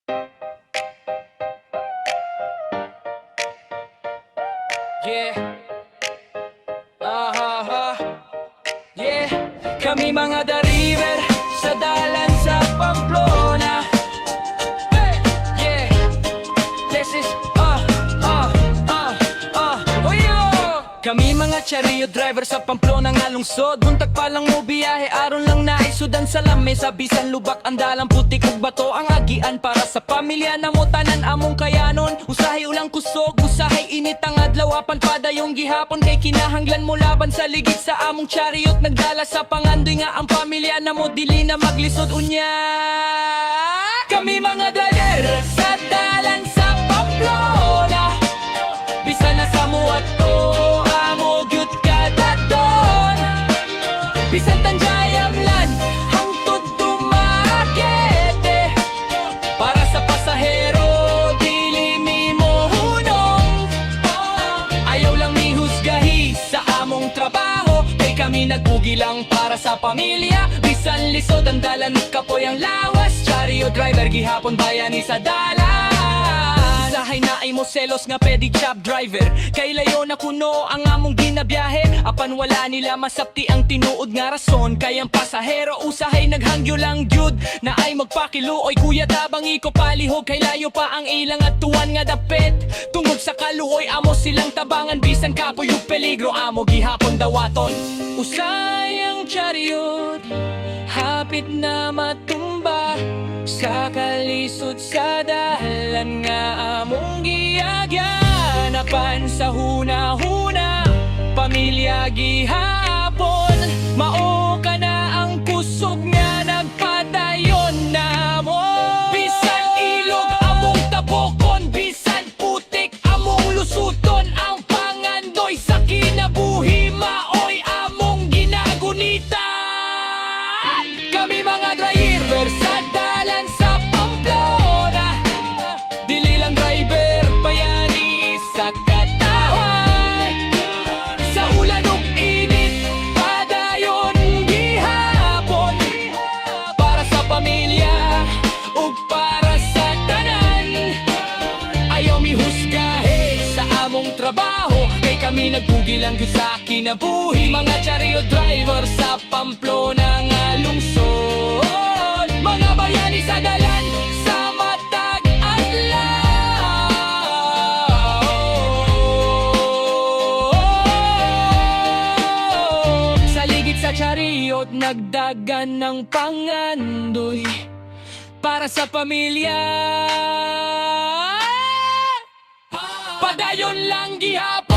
Yeah. Yeah. Kami mga The River sa dalan sa Pamplona. Hey. Yeah. This is oh yo. Kami mga chariot driver sa Pamplona nga lungsod. Buntag pa lang mo biyahe, aron lang naisudan sa lamesa. Bisan lubak ang dalang putik ug bato ang agian para sa pamilya na mo tanan among kayanon. Usahay ulang kusog, usahay init ang adlaw, apan padayong gihapon kay kinahanglan mo laban sa ligid sa among chariot. Nagdala sa pangandoy nga ang pamilya na mo dili na maglisod unya. Kami mga driver sa dalan sa Pamplona. Bisan na sa muat to amo gyud kada don. Bisan tanjayamlan hangtod dumakete. Para sa pasahero dili mi mo hunong. Ayaw lang mi husgahi sa among trabaho, kay kami nagbugi lang para sa pamilya. Bisan lisod ang dalan kapoy ang lawas, chariot driver gihapon bayani sa dalan. Usahay na ay mo selos nga pedi chop driver, kay layo na kuno ang among ginabiyahe. Apan wala nila masapti ang tinuod nga rason, kay ang pasahero usahay naghangyo lang jud na ay magpakiluoy. Kuya tabang iko palihog, kay layo pa ang ilang at tuwan nga dapit. Tungod sa kaluoy amo silang tabangan, bisan kapoy ug peligro amo gihapon dawaton. Usay ang chariot hapit na matumba sa kalisod sa dalan nga among giagyanapan. Sa huna-huna pamilya gihapon, mao ka na ang kusog nga nagpadayon namo. Bisan ilog among tabokon, bisan putik among lusuton, ang pangandoy sa kinabuhi maoy among ginagunita. Kami mga driver sa dalan sa Pamplona, dili lang driver bayani sa katawan. Sa ulan ug init padayon gihapon, para sa pamilya ug para sa tanan. Ayaw mi husgahe sa among trabaho, kay kami nagbugi lang gyud sa kinabuhi. Mga chariot driver sa Pamplona nga lungsod, mga bayani sa dalan sa matag adlaw. Sa ligid sa chariot nagdagan ng pangandoy para sa pamilya. Padayon lang gihapon.